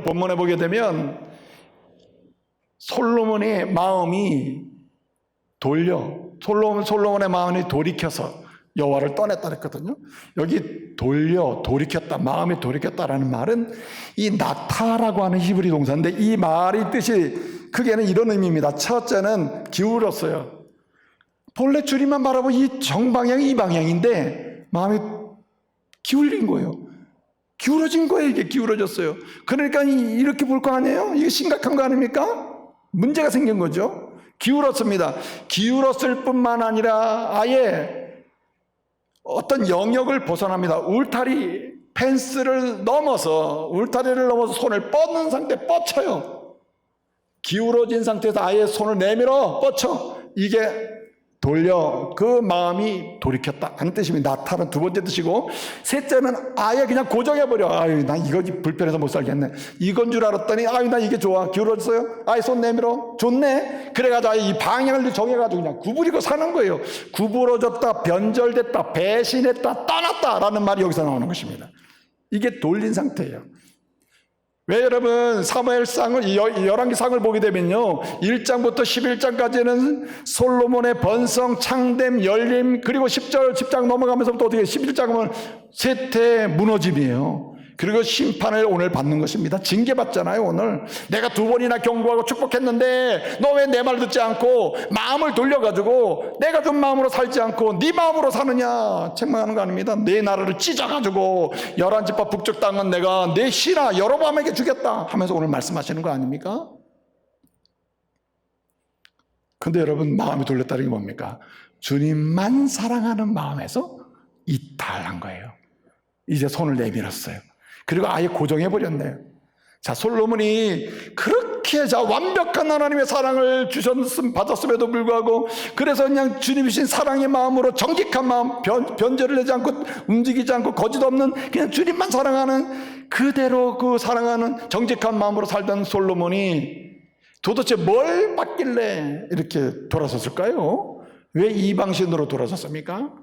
본문에 보게 되면 솔로몬의 마음이 솔로몬의 마음이 돌이켜서 여호와를 떠냈다 그랬거든요. 여기 돌이켰다, 마음이 돌이켰다라는 말은 이 나타라고 하는 히브리 동사인데, 이 말의 뜻이 크게는 이런 의미입니다. 첫째는 기울었어요. 본래 주님만 바라보고 이 정방향이 이 방향인데 마음이 기울린 거예요. 기울어진 거예요. 이게 기울어졌어요. 그러니까 이렇게 볼 거 아니에요? 이게 심각한 거 아닙니까? 문제가 생긴 거죠. 기울었습니다. 기울었을 뿐만 아니라 아예 어떤 영역을 벗어납니다. 울타리 펜스를 넘어서, 울타리를 넘어서 손을 뻗는 상태, 뻗쳐요. 기울어진 상태에서 아예 손을 내밀어 뻗쳐. 이게 그 마음이 돌이켰다 하는 뜻입니다. 나타는 두 번째 뜻이고, 셋째는 아예 그냥 고정해버려. 아유, 난 이거 불편해서 못 살겠네. 이건 줄 알았더니, 아유, 난 이게 좋아. 기울어졌어요? 아예 손 내밀어. 좋네. 그래가지고 아예 이 방향을 정해가지고 그냥 구부리고 사는 거예요. 구부러졌다, 변절됐다, 배신했다, 떠났다 라는 말이 여기서 나오는 것입니다. 이게 돌린 상태예요. 왜 여러분 사무엘상을, 열왕기상을 보게 되면요, 1장부터 11장까지는 솔로몬의 번성, 창됨, 열림, 그리고 10장 넘어가면서부터 어떻게 11장은 쇠퇴, 무너짐이에요. 그리고 심판을 오늘 받는 것입니다. 징계받잖아요. 오늘 내가 2번이나 경고하고 축복했는데 너 왜 내 말 듣지 않고 마음을 돌려가지고 내가 준 마음으로 살지 않고 네 마음으로 사느냐, 책망하는 거 아닙니다. 내 나라를 찢어가지고 11지파 북쪽 땅은 내가 내 신하 여로보암에게 주겠다 하면서 오늘 말씀하시는 거 아닙니까? 근데 여러분, 마음이 돌렸다는 게 뭡니까? 주님만 사랑하는 마음에서 이탈한 거예요. 이제 손을 내밀었어요. 그리고 아예 고정해버렸네요. 자, 솔로몬이 그렇게 완벽한 하나님의 사랑을 받았음에도 불구하고, 그래서 그냥 주님이신 사랑의 마음으로 정직한 마음, 변절을 내지 않고 움직이지 않고 거짓 없는 그냥 주님만 사랑하는 그대로 그 사랑하는 정직한 마음으로 살던 솔로몬이 도대체 뭘 받길래 이렇게 돌아섰을까요? 왜 이 방식으로 돌아섰습니까?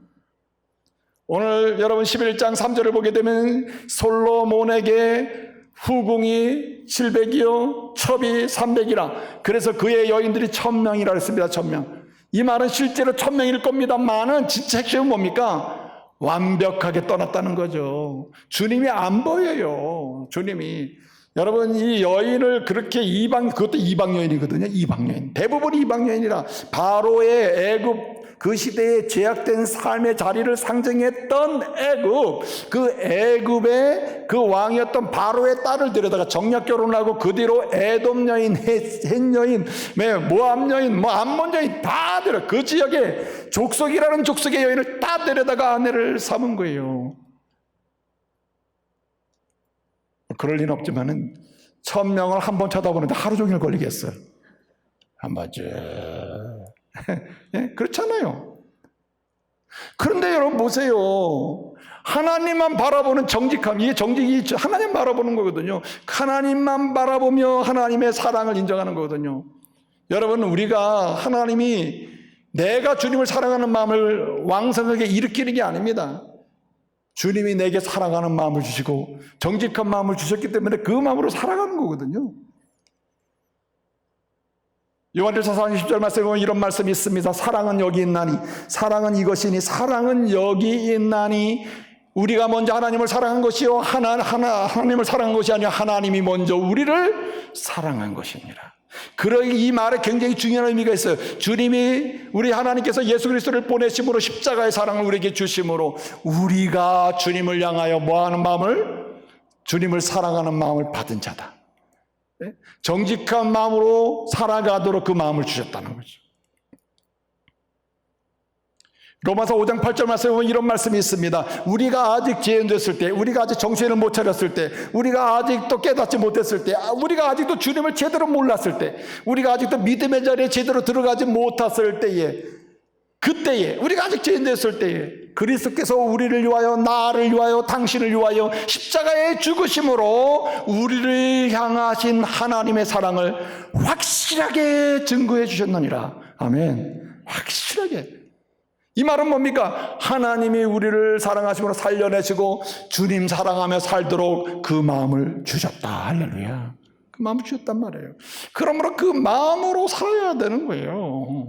오늘 여러분 11장 3절을 보게 되면 솔로몬에게 후궁이 700이요 첩이 300이라, 그래서 그의 여인들이 1000명이라 했습니다. 1000명. 이 말은 실제로 1000명일 겁니다만은 진짜 핵심은 뭡니까? 완벽하게 떠났다는 거죠. 주님이 안 보여요. 주님이. 여러분, 이 여인을 그렇게 그것도 이방 여인이거든요. 이방 여인. 대부분 이방 여인이라 바로의 애굽, 그 시대에 제약된 삶의 자리를 상징했던 그 애굽의 그 왕이었던 바로의 딸을 데려다가 정략 결혼을 하고 그 뒤로 에돔 여인, 헷 여인, 모압 여인, 암몬 여인 다 그 지역에 족속이라는 족속의 여인을 다 데려다가 아내를 삼은 거예요. 그럴 리는 없지만은 1000명을 한 번 쳐다보는데 하루 종일 걸리겠어요. 한 번쯤. 예? 그렇잖아요. 그런데 여러분 보세요. 하나님만 바라보는 정직함, 이게 정직이 하나님 바라보는 거거든요. 하나님만 바라보며 하나님의 사랑을 인정하는 거거든요. 여러분, 우리가 하나님이 내가 주님을 사랑하는 마음을 왕성하게 일으키는 게 아닙니다. 주님이 내게 사랑하는 마음을 주시고 정직한 마음을 주셨기 때문에 그 마음으로 살아가는 거거든요. 요한일서 4장 10절 말씀에 보면 이런 말씀이 있습니다. 사랑은 여기 있나니, 사랑은 이것이니, 사랑은 여기 있나니, 우리가 먼저 하나님을 사랑한 것이요 하나님을 사랑한 것이 아니라 하나님이 먼저 우리를 사랑한 것입니다. 이 말에 굉장히 중요한 의미가 있어요. 주님이, 우리 하나님께서 예수 그리스도를 보내심으로 십자가의 사랑을 우리에게 주심으로 우리가 주님을 향하여 뭐하는 마음을? 주님을 사랑하는 마음을 받은 자다. 정직한 마음으로 살아가도록 그 마음을 주셨다는 거죠. 로마서 5장 8절 말씀에 보면 이런 말씀이 있습니다. 우리가 아직 죄인됐을 때, 우리가 아직 정신을 못 차렸을 때, 우리가 아직도 깨닫지 못했을 때, 우리가 아직도 주님을 제대로 몰랐을 때, 우리가 아직도 믿음의 자리에 제대로 들어가지 못했을 때에, 그때에, 우리가 아직 죄인됐을 때에 그리스도께서 우리를 위하여, 나를 위하여, 당신을 위하여 십자가에 죽으심으로 우리를 향하신 하나님의 사랑을 확실하게 증거해 주셨느니라. 아멘. 확실하게. 이 말은 뭡니까? 하나님이 우리를 사랑하심으로 살려내시고 주님 사랑하며 살도록 그 마음을 주셨다. 할렐루야. 그 마음을 주셨단 말이에요. 그러므로 그 마음으로 살아야 되는 거예요.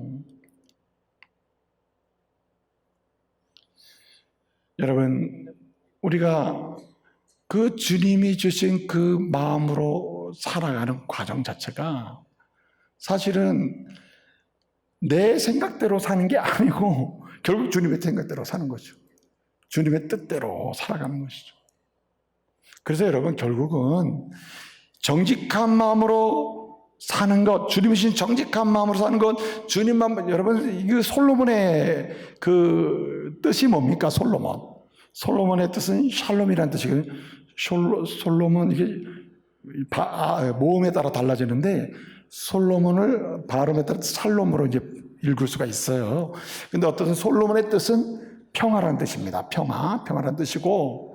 여러분, 우리가 그 주님이 주신 그 마음으로 살아가는 과정 자체가 사실은 내 생각대로 사는 게 아니고 결국 주님의 생각대로 사는 거죠. 주님의 뜻대로 살아가는 것이죠. 그래서 여러분, 결국은 정직한 마음으로 사는 것, 주님이 주신 정직한 마음으로 사는 것, 주님만, 여러분, 이 솔로몬의 그 뜻이 뭡니까? 솔로몬의 뜻은 샬롬이라는 뜻이거든요. 솔로몬, 이게 모음에 따라 달라지는데, 솔로몬을 발음에 따라 샬롬으로 이제 읽을 수가 있어요. 근데 어떤 솔로몬의 뜻은 평화라는 뜻입니다. 평화라는 뜻이고,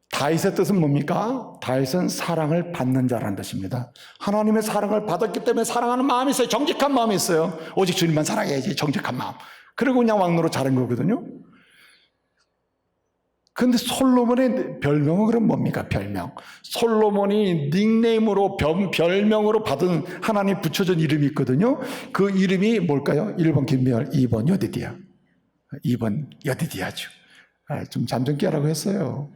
다윗의 뜻은 뭡니까? 다윗은 사랑을 받는 자라는 뜻입니다. 하나님의 사랑을 받았기 때문에 사랑하는 마음이 있어요. 정직한 마음이 있어요. 오직 주님만 사랑해야지, 정직한 마음. 그리고 그냥 왕노로 자른 거거든요. 근데 솔로몬의 별명은 그럼 뭡니까? 별명. 솔로몬이 닉네임으로 별명으로 받은 하나님 붙여준 이름이 있거든요. 그 이름이 뭘까요? 1번 김미열, 2번 여디디야. 2번 여디디야죠. 좀 잠 좀 깨라고 했어요.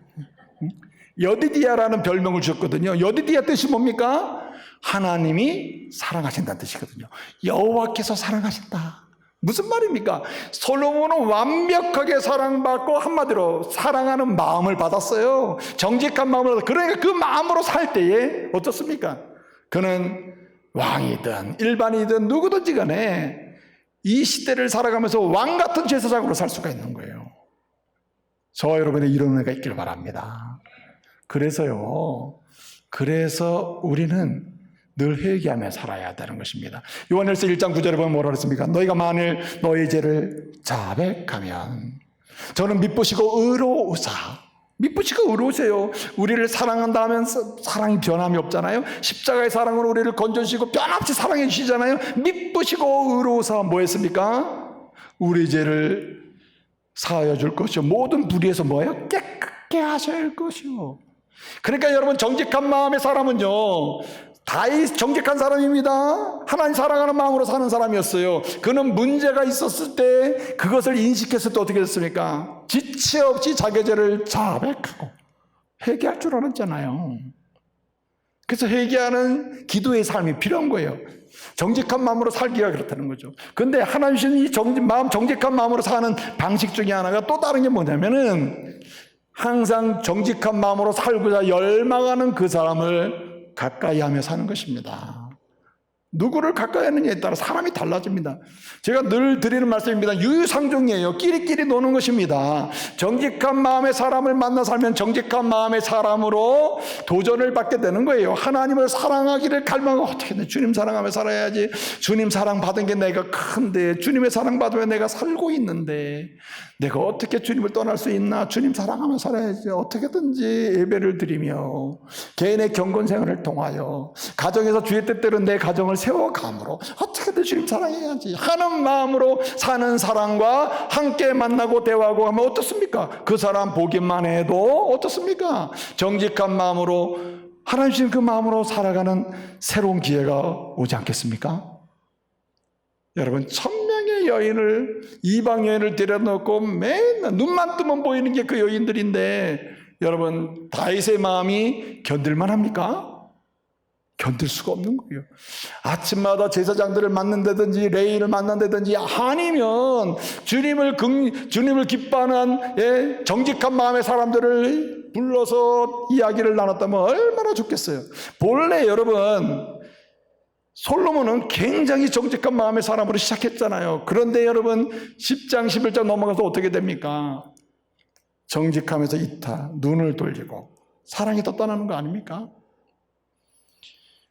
여디디야라는 별명을 주셨거든요. 여디디야 뜻이 뭡니까? 하나님이 사랑하신다는 뜻이거든요. 여호와께서 사랑하신다. 무슨 말입니까? 솔로몬은 완벽하게 사랑받고 한마디로 사랑하는 마음을 받았어요. 정직한 마음을 받았어요. 그러니까 그 마음으로 살 때에 어떻습니까? 그는 왕이든 일반이든 누구든지 간에 이 시대를 살아가면서 왕같은 제사장으로 살 수가 있는 거예요. 저와 여러분의 이런 은혜가 있길 바랍니다. 그래서 우리는 늘 회개하며 살아야 되는 것입니다. 요한일서 1장 9절에 보면 뭐라 그랬습니까? 너희가 만일 너희 죄를 자백하면 저는 미쁘시고 의로우세요. 우리를 사랑한다 하면 사랑이 변함이 없잖아요. 십자가의 사랑으로 우리를 건져주시고 변함없이 사랑해 주시잖아요. 미쁘시고 의로우사 뭐 했습니까? 우리 죄를 사하여 줄 것이요 모든 불의에서 뭐예요? 깨끗게 하실 것이요. 그러니까 여러분, 정직한 마음의 사람은요, 다윗 정직한 사람입니다. 하나님 사랑하는 마음으로 사는 사람이었어요. 그는 문제가 있었을 때 그것을 인식했을 때 어떻게 됐습니까? 지체 없이 자기 죄를 자백하고 회개할 줄 알았잖아요. 그래서 회개하는 기도의 삶이 필요한 거예요. 정직한 마음으로 살기가 그렇다는 거죠. 근데 하나님 주신 이 정직한 마음으로 사는 방식 중에 하나가 또 다른 게 뭐냐면은 항상 정직한 마음으로 살고자 열망하는 그 사람을 가까이 하며 사는 것입니다. 누구를 가까이 하느냐에 따라 사람이 달라집니다. 제가 늘 드리는 말씀입니다. 유유상종이에요. 끼리끼리 노는 것입니다. 정직한 마음의 사람을 만나 살면 정직한 마음의 사람으로 도전을 받게 되는 거예요. 하나님을 사랑하기를 갈망하고 어떻게든 주님 사랑하며 살아야지. 주님 사랑받은 게 내가 큰데, 주님의 사랑받으며 내가 살고 있는데 내가 어떻게 주님을 떠날 수 있나? 주님 사랑하며 살아야지. 어떻게든지 예배를 드리며 개인의 경건 생활을 통하여 가정에서 주의 뜻대로 내 가정을 세워감으로 어떻게든 주님 사랑해야지 하는 마음으로 사는 사람과 함께 만나고 대화하고 하면 어떻습니까? 그 사람 보기만 해도 어떻습니까? 정직한 마음으로 하나님 주신 그 마음으로 살아가는 새로운 기회가 오지 않겠습니까? 여러분, 1000명의 여인을, 이방 여인을 데려놓고 맨날 눈만 뜨면 보이는 게 그 여인들인데, 여러분, 다윗의 마음이 견딜만 합니까? 견딜 수가 없는 거예요. 아침마다 제사장들을 만난다든지 레위인을 만난다든지 아니면 주님을 기뻐하는 정직한 마음의 사람들을 불러서 이야기를 나눴다면 얼마나 좋겠어요. 본래 여러분, 솔로몬은 굉장히 정직한 마음의 사람으로 시작했잖아요. 그런데 여러분, 10장 11장 넘어가서 어떻게 됩니까? 정직하면서 이타, 눈을 돌리고 사랑이 더 떠나는 거 아닙니까?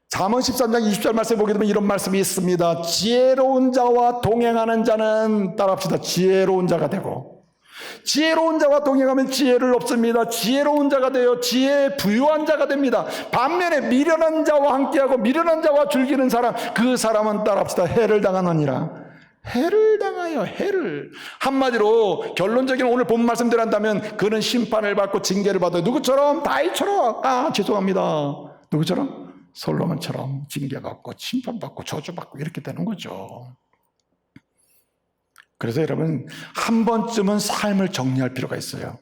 잠언 13장 20절 말씀에 보게 되면 이런 말씀이 있습니다. 지혜로운 자와 동행하는 자는, 따라합시다, 지혜로운 자가 되고, 지혜로운 자와 동행하면 지혜를 얻습니다. 지혜로운 자가 되어 지혜에 부유한 자가 됩니다. 반면에 미련한 자와 함께하고 미련한 자와 즐기는 사람, 그 사람은 따라합시다, 해를 당하느니라. 해를 당하여 해를. 한마디로 결론적인 오늘 본 말씀대로 한다면 그는 심판을 받고 징계를 받아. 누구처럼? 다윗처럼. 죄송합니다. 누구처럼? 솔로몬처럼 징계받고 심판받고 저주받고 이렇게 되는 거죠. 그래서 여러분, 한 번쯤은 삶을 정리할 필요가 있어요.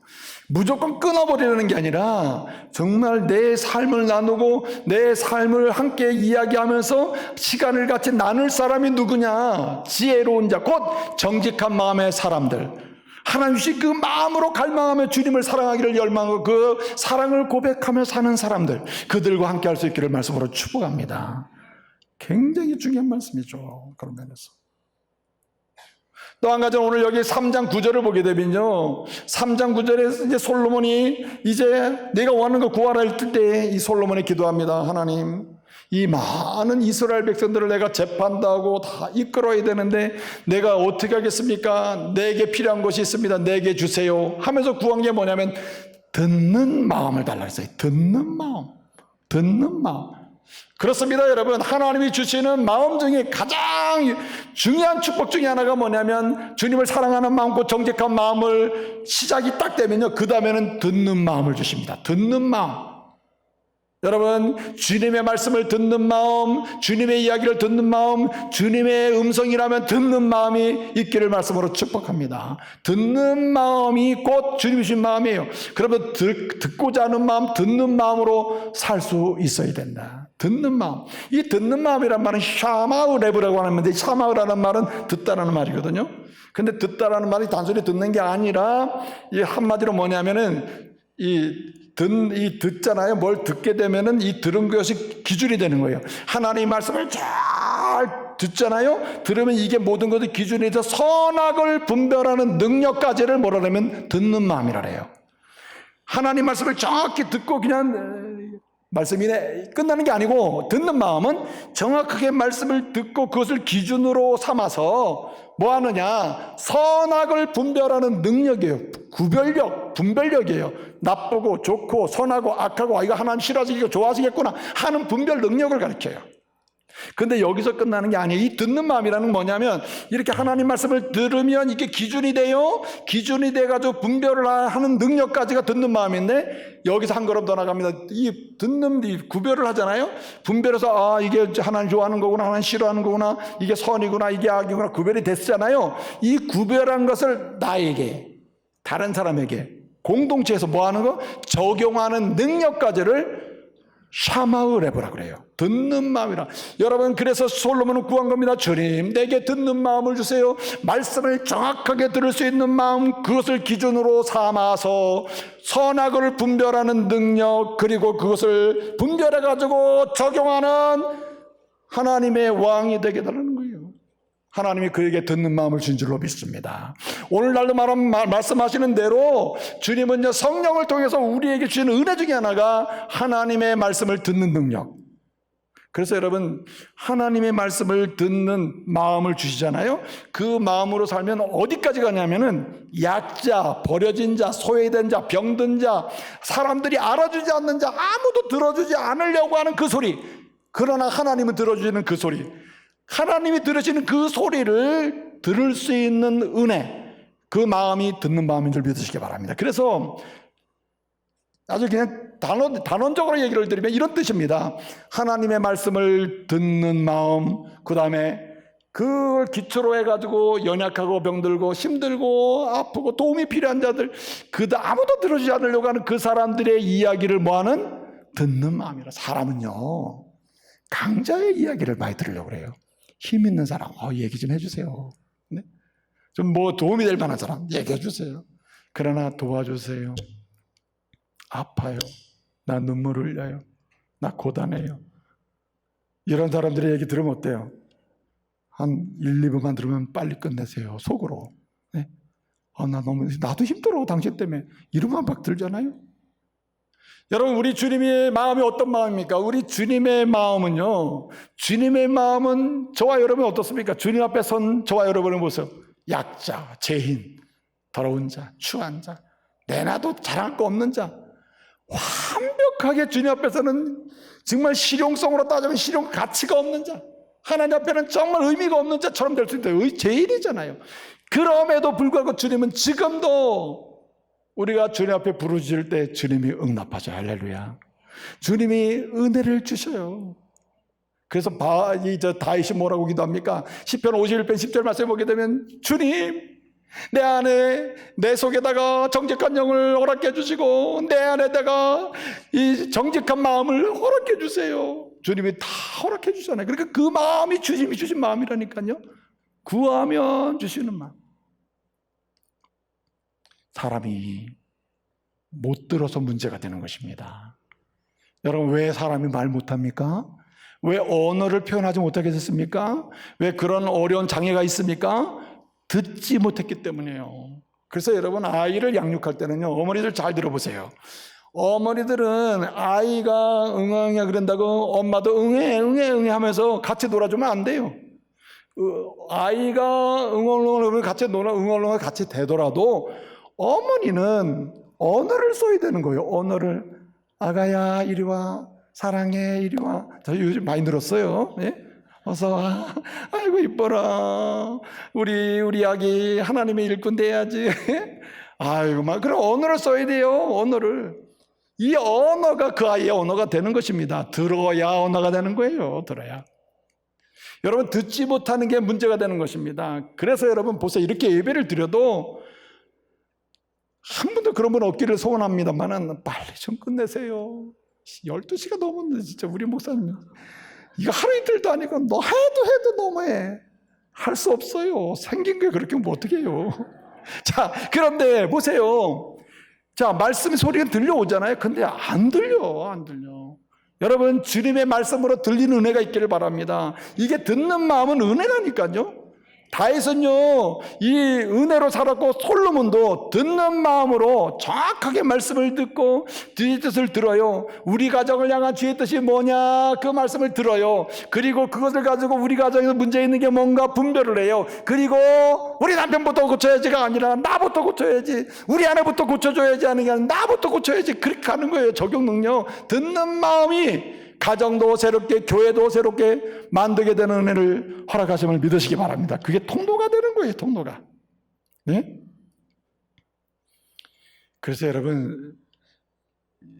무조건 끊어버리려는 게 아니라 정말 내 삶을 나누고 내 삶을 함께 이야기하면서 시간을 같이 나눌 사람이 누구냐? 지혜로운 자, 곧 정직한 마음의 사람들. 하나님 주신 그 마음으로 갈망하며 주님을 사랑하기를 열망하고 그 사랑을 고백하며 사는 사람들, 그들과 함께 할 수 있기를 말씀으로 축복합니다. 굉장히 중요한 말씀이죠. 그런 면에서. 또 한 가지, 오늘 여기 3장 9절을 보게 되면요, 3장 9절에 이제 솔로몬이 이제 내가 원하는 거 구하라 할 때 이 솔로몬이 기도합니다. 하나님, 이 많은 이스라엘 백성들을 내가 재판하고 다 이끌어야 되는데 내가 어떻게 하겠습니까? 내게 필요한 것이 있습니다. 내게 주세요 하면서 구한 게 뭐냐면 듣는 마음을 달라 했어요. 듣는 마음. 그렇습니다, 여러분. 하나님이 주시는 마음 중에 가장 중요한 축복 중에 하나가 뭐냐면 주님을 사랑하는 마음, 그 정직한 마음을 시작이 딱 되면요, 그 다음에는 듣는 마음을 주십니다. 듣는 마음. 여러분, 주님의 말씀을 듣는 마음, 주님의 이야기를 듣는 마음, 주님의 음성이라면 듣는 마음이 있기를 말씀으로 축복합니다. 듣는 마음이 곧 주님이 주신 마음이에요. 그러면 듣고자 하는 마음, 듣는 마음으로 살 수 있어야 된다. 듣는 마음. 이 듣는 마음이란 말은 샤마우레브라고 하는 건데, 샤마우라는 말은 듣다라는 말이거든요. 근데 듣다라는 말이 단순히 듣는 게 아니라 이 한마디로 뭐냐면은 듣잖아요. 뭘 듣게 되면은 이 들은 것이 기준이 되는 거예요. 하나님의 말씀을 잘 듣잖아요. 들으면 이게 모든 것이 기준이 돼서 선악을 분별하는 능력까지를 뭐라 하면 듣는 마음이라 해요. 하나님 말씀을 정확히 듣고 그냥 말씀이 끝나는 게 아니고, 듣는 마음은 정확하게 말씀을 듣고 그것을 기준으로 삼아서 뭐 하느냐? 선악을 분별하는 능력이에요. 분별력이에요. 나쁘고 좋고 선하고 악하고, 이거 하나님 싫어하시고 좋아하시겠구나 하는 분별 능력을 가르쳐요. 근데 여기서 끝나는 게 아니에요. 이 듣는 마음이라는 뭐냐면, 이렇게 하나님 말씀을 들으면 이게 기준이 돼요. 기준이 돼가지고 분별을 하는 능력까지가 듣는 마음인데, 여기서 한 걸음 더 나갑니다. 이 구별을 하잖아요. 분별해서 이게 하나님 좋아하는 거구나, 하나님 싫어하는 거구나, 이게 선이구나, 이게 악이구나, 구별이 됐잖아요. 이 구별한 것을 나에게, 다른 사람에게, 공동체에서 뭐 하는 거? 적용하는 능력까지를 샤마으레브라 그래요. 듣는 마음이라. 여러분, 그래서 솔로몬은 구한 겁니다. 주님, 내게 듣는 마음을 주세요. 말씀을 정확하게 들을 수 있는 마음, 그것을 기준으로 삼아서 선악을 분별하는 능력, 그리고 그것을 분별해 가지고 적용하는 하나님의 왕이 되게 달라는 거예요. 하나님이 그에게 듣는 마음을 준 줄로 믿습니다. 오늘날도 말씀하시는 대로 주님은요, 성령을 통해서 우리에게 주시는 은혜 중에 하나가 하나님의 말씀을 듣는 능력. 그래서 여러분, 하나님의 말씀을 듣는 마음을 주시잖아요. 그 마음으로 살면 어디까지 가냐면은 약자, 버려진 자, 소외된 자, 병든 자, 사람들이 알아주지 않는 자, 아무도 들어주지 않으려고 하는 그 소리, 그러나 하나님은 들어주시는 그 소리, 하나님이 들으시는 그 소리를 들을 수 있는 은혜, 그 마음이 듣는 마음인 줄 믿으시기 바랍니다. 그래서 아주 그냥 단원적으로 얘기를 드리면 이런 뜻입니다. 하나님의 말씀을 듣는 마음, 그 다음에 그걸 기초로 해가지고 연약하고 병들고 힘들고 아프고 도움이 필요한 자들, 아무도 들어주지 않으려고 하는 그 사람들의 이야기를 뭐하는? 듣는 마음이라. 사람은요, 강자의 이야기를 많이 들으려고 그래요. 힘 있는 사람, 얘기 좀 해주세요. 네? 좀 뭐 도움이 될 만한 사람, 얘기해 주세요. 그러나 도와주세요. 아파요. 나 눈물 흘려요. 나 고단해요. 이런 사람들의 얘기 들으면 어때요? 한 1, 2분만 들으면 빨리 끝내세요. 속으로. 네? 나도 힘들어, 당신 때문에. 이러면 막 들잖아요. 여러분, 우리 주님의 마음이 어떤 마음입니까? 우리 주님의 마음은요, 주님의 마음은 저와 여러분 어떻습니까? 주님 앞에 선 저와 여러분의 모습, 약자, 죄인, 더러운 자, 추한 자, 내놔도 자랑할 거 없는 자, 완벽하게 주님 앞에서는 정말 실용성으로 따지면 실용 가치가 없는 자, 하나님 앞에는 정말 의미가 없는 자처럼 될 수 있어요. 죄인이잖아요. 그럼에도 불구하고 주님은 지금도 우리가 주님 앞에 부르짖을 때 주님이 응답하죠. 할렐루야. 주님이 은혜를 주셔요. 그래서 다윗이 뭐라고 기도합니까? 시편 51편 10절 말씀에 보게 되면 주님, 내 안에 내 속에다가 정직한 영을 허락해 주시고 내 안에다가 이 정직한 마음을 허락해 주세요. 주님이 다 허락해 주잖아요. 그러니까 그 마음이 주님이 주신 마음이라니까요. 구하면 주시는 마음. 사람이 못 들어서 문제가 되는 것입니다. 여러분, 왜 사람이 말 못합니까? 왜 언어를 표현하지 못하게 됐습니까? 왜 그런 어려운 장애가 있습니까? 듣지 못했기 때문이에요. 그래서 여러분, 아이를 양육할 때는요, 어머니들 잘 들어보세요. 어머니들은 아이가 응응해 그런다고 엄마도 응애 하면서 같이 놀아주면 안 돼요. 아이가 응얼응얼 같이 응얼응얼 같이 되더라도 어머니는 언어를 써야 되는 거예요. 언어를. 아가야 이리 와, 사랑해 이리 와. 저 요즘 많이 늘었어요. 네? 어서 와. 아이고 이뻐라. 우리 아기 하나님의 일꾼 돼야지. 아이고 막 그런 언어를 써야 돼요. 언어를. 이 언어가 그 아이의 언어가 되는 것입니다. 들어야 언어가 되는 거예요. 들어야. 여러분, 듣지 못하는 게 문제가 되는 것입니다. 그래서 여러분 보세요. 이렇게 예배를 드려도 한 분도 그런 분 없기를 소원합니다만은 빨리 좀 끝내세요. 12시가 넘었는데 진짜 우리 목사님 이거 하루 이틀도 아니고 너 해도 너무해. 할 수 없어요. 생긴 게 그렇게 하면 어떻게 해요. 자, 그런데 보세요. 자, 말씀 소리가 들려오잖아요. 근데 안 들려. 여러분, 주님의 말씀으로 들리는 은혜가 있기를 바랍니다. 이게 듣는 마음은 은혜라니까요. 다윗은요, 이 은혜로 살았고 솔로몬도 듣는 마음으로 정확하게 말씀을 듣고 주의 뜻을 들어요. 우리 가정을 향한 주의 뜻이 뭐냐, 그 말씀을 들어요. 그리고 그것을 가지고 우리 가정에서 문제 있는 게 뭔가 분별을 해요. 그리고 우리 남편부터 고쳐야지가 아니라 나부터 고쳐야지, 우리 아내부터 고쳐줘야지 하는 게 아니라 나부터 고쳐야지, 그렇게 하는 거예요. 적용 능력. 듣는 마음이 가정도 새롭게, 교회도 새롭게 만들게 되는 은혜를 허락하심을 믿으시기 바랍니다. 그게 통로가 되는 거예요. 통로가. 네? 그래서 여러분,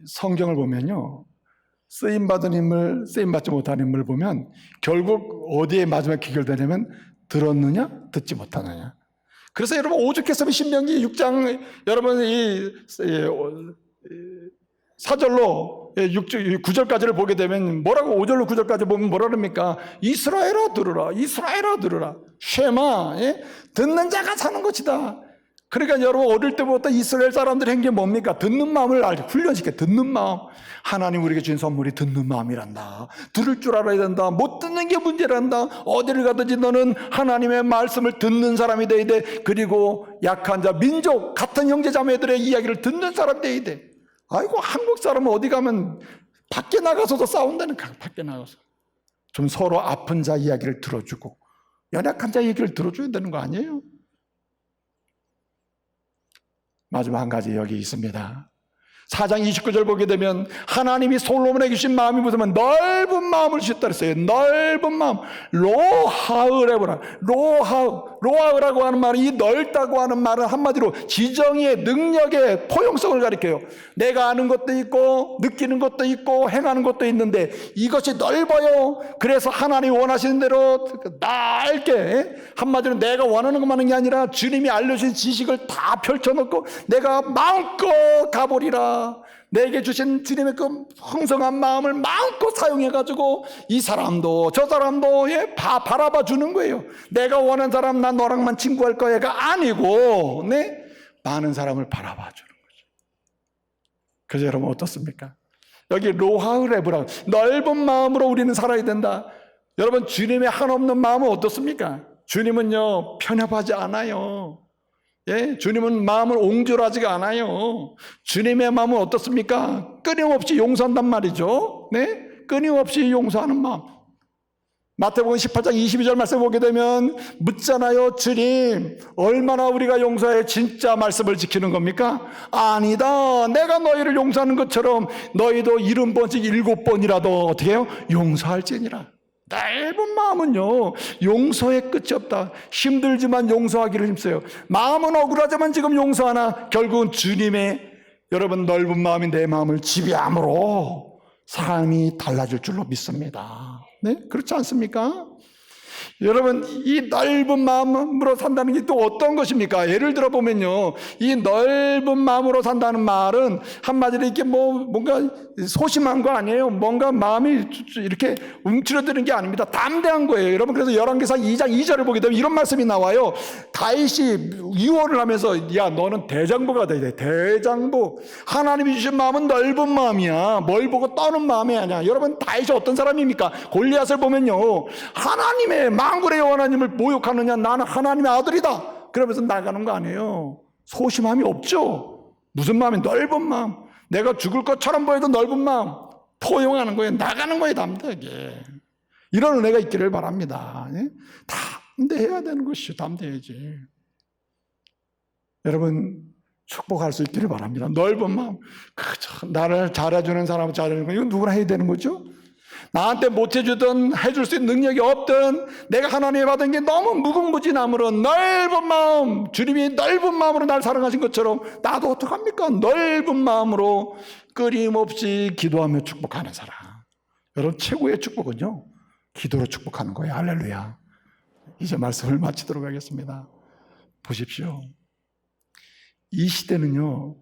성경을 보면요, 쓰임받은 인물, 쓰임받지 못한 인물을 보면 결국 어디에 마지막 귀결되냐면 들었느냐 듣지 못하느냐. 그래서 여러분, 오죽했으면 신명기 6장 여러분 이 사절로 9절까지를 보게 되면 뭐라고, 5절로 9절까지 보면 뭐라 그럽니까? 이스라엘아 들으라, 이스라엘아 들으라. 쉐마, 듣는 자가 사는 것이다. 그러니까 여러분, 어릴 때부터 이스라엘 사람들이 한 게 뭡니까? 듣는 마음을 훈련시켜. 듣는 마음. 하나님 우리에게 주신 선물이 듣는 마음이란다. 들을 줄 알아야 된다. 못 듣는 게 문제란다. 어디를 가든지 너는 하나님의 말씀을 듣는 사람이 돼야 돼. 그리고 약한 자, 민족, 같은 형제 자매들의 이야기를 듣는 사람 돼야 돼. 아이고, 한국 사람은 어디 가면 밖에 나가서도 싸운다니까. 밖에 나가서 좀 서로 아픈 자 이야기를 들어주고 연약한 자 얘기를 들어줘야 되는 거 아니에요? 마지막 한 가지 여기 있습니다. 4장 29절 보게 되면 하나님이 솔로몬에게 주신 마음이 무슨 넓은 마음을 주셨다 그랬어요. 넓은 마음. 로하으레브라. 로하으라고 하는 말은, 이 넓다고 하는 말은 한마디로 지정의 능력의 포용성을 가리켜요. 내가 아는 것도 있고 느끼는 것도 있고 행하는 것도 있는데 이것이 넓어요. 그래서 하나님이 원하시는 대로 넓게, 한마디로 내가 원하는 것만 하는 게 아니라 주님이 알려주신 지식을 다 펼쳐놓고 내가 마음껏 가보리라. 내게 주신 주님의 그 풍성한 마음을 마음껏 사용해가지고 이 사람도 저 사람도 바라봐 주는 거예요. 내가 원하는 사람, 난 너랑만 친구할 거야가 아니고, 네? 많은 사람을 바라봐 주는 거죠. 그래서 여러분 어떻습니까? 여기 로하으레브라, 넓은 마음으로 우리는 살아야 된다. 여러분, 주님의 한없는 마음은 어떻습니까? 주님은요, 편협하지 않아요. 예, 주님은 마음을 옹졸하지가 않아요. 주님의 마음은 어떻습니까? 끊임없이 용서한단 말이죠. 네? 끊임없이 용서하는 마음. 마태복음 18장 22절 말씀 보게 되면 묻잖아요. 주님, 얼마나 우리가 용서해 진짜 말씀을 지키는 겁니까? 아니다. 내가 너희를 용서하는 것처럼 너희도 70번씩 7번이라도 어떻게 해요? 용서할지니라. 넓은 마음은요, 용서의 끝이 없다. 힘들지만 용서하기를 힘써요. 마음은 억울하지만 지금 용서하나 결국은 주님의 여러분 넓은 마음이 내 마음을 지배함으로 사람이 달라질 줄로 믿습니다. 네? 그렇지 않습니까? 여러분, 이 넓은 마음으로 산다는 게 또 어떤 것입니까? 예를 들어 보면요, 이 넓은 마음으로 산다는 말은 한마디로 이렇게 뭔가 소심한 거 아니에요. 뭔가 마음이 이렇게 움츠러드는 게 아닙니다. 담대한 거예요. 여러분, 그래서 열왕기상 2장 2절을 보게 되면 이런 말씀이 나와요. 다윗이 유언을 하면서, 야, 너는 대장부가 돼야 돼. 대장부. 하나님이 주신 마음은 넓은 마음이야. 뭘 보고 떠는 마음이 아니야. 여러분, 다윗이 어떤 사람입니까? 골리앗을 보면요, 하나님의 만군의 여호와 하나님을 모욕하느냐, 나는 하나님의 아들이다, 그러면서 나가는 거 아니에요. 소심함이 없죠. 무슨 마음이? 넓은 마음. 내가 죽을 것처럼 보여도 넓은 마음 포용하는 거예요. 나가는 거예요, 담대하게. 이런 은혜가 있기를 바랍니다. 담대해야 되는 것이죠. 담대해야지. 여러분, 축복할 수 있기를 바랍니다. 넓은 마음. 그저 나를 잘해주는 사람은 잘해주는 거, 이거 누구나 해야 되는 거죠. 나한테 못해주든 해줄 수 있는 능력이 없든 내가 하나님의 받은 게 너무 무궁무진함으로 넓은 마음, 주님이 넓은 마음으로 날 사랑하신 것처럼 나도 어떡합니까? 넓은 마음으로 끊임없이 기도하며 축복하는 사람. 여러분, 최고의 축복은요, 기도로 축복하는 거예요. 할렐루야. 이제 말씀을 마치도록 하겠습니다. 보십시오. 이 시대는요,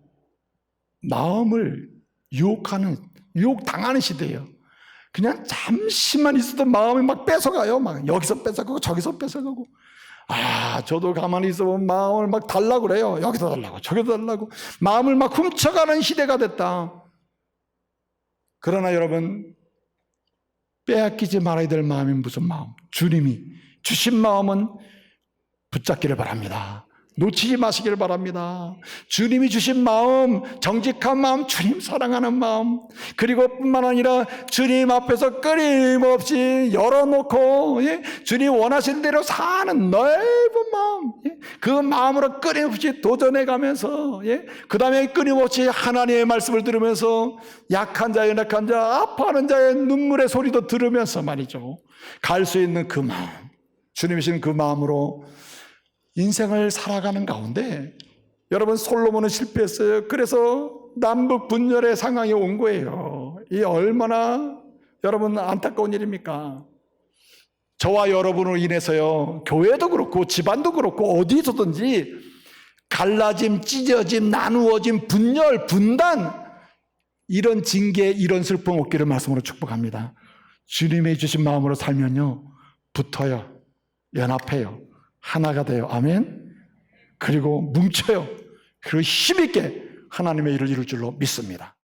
마음을 유혹당하는 시대예요. 그냥 잠시만 있어도 마음이 막 뺏어가요. 막 여기서 뺏어가고 저기서 뺏어가고. 저도 가만히 있어보면 마음을 막 달라고 그래요. 여기서 달라고 저기서 달라고. 마음을 막 훔쳐가는 시대가 됐다. 그러나 여러분, 빼앗기지 말아야 될 마음이 무슨 마음? 주님이 주신 마음은 붙잡기를 바랍니다. 놓치지 마시기를 바랍니다. 주님이 주신 마음, 정직한 마음, 주님 사랑하는 마음, 그리고 뿐만 아니라 주님 앞에서 끊임없이 열어놓고 주님 원하시는 대로 사는 넓은 마음, 그 마음으로 끊임없이 도전해가면서 그 다음에 끊임없이 하나님의 말씀을 들으면서 약한 자, 연약한 자, 아파하는 자의 눈물의 소리도 들으면서 말이죠, 갈 수 있는 그 마음, 주님이 주신 그 마음으로 인생을 살아가는 가운데 여러분, 솔로몬은 실패했어요. 그래서 남북 분열의 상황이 온 거예요. 이 얼마나 여러분 안타까운 일입니까? 저와 여러분으로 인해서요, 교회도 그렇고 집안도 그렇고 어디서든지 갈라짐, 찢어짐, 나누어짐, 분열, 분단, 이런 징계, 이런 슬픔 없기를 말씀으로 축복합니다. 주님의 주신 마음으로 살면요, 붙어요, 연합해요, 하나가 돼요. 아멘. 그리고 뭉쳐요. 그리고 힘있게 하나님의 일을 이룰 줄로 믿습니다.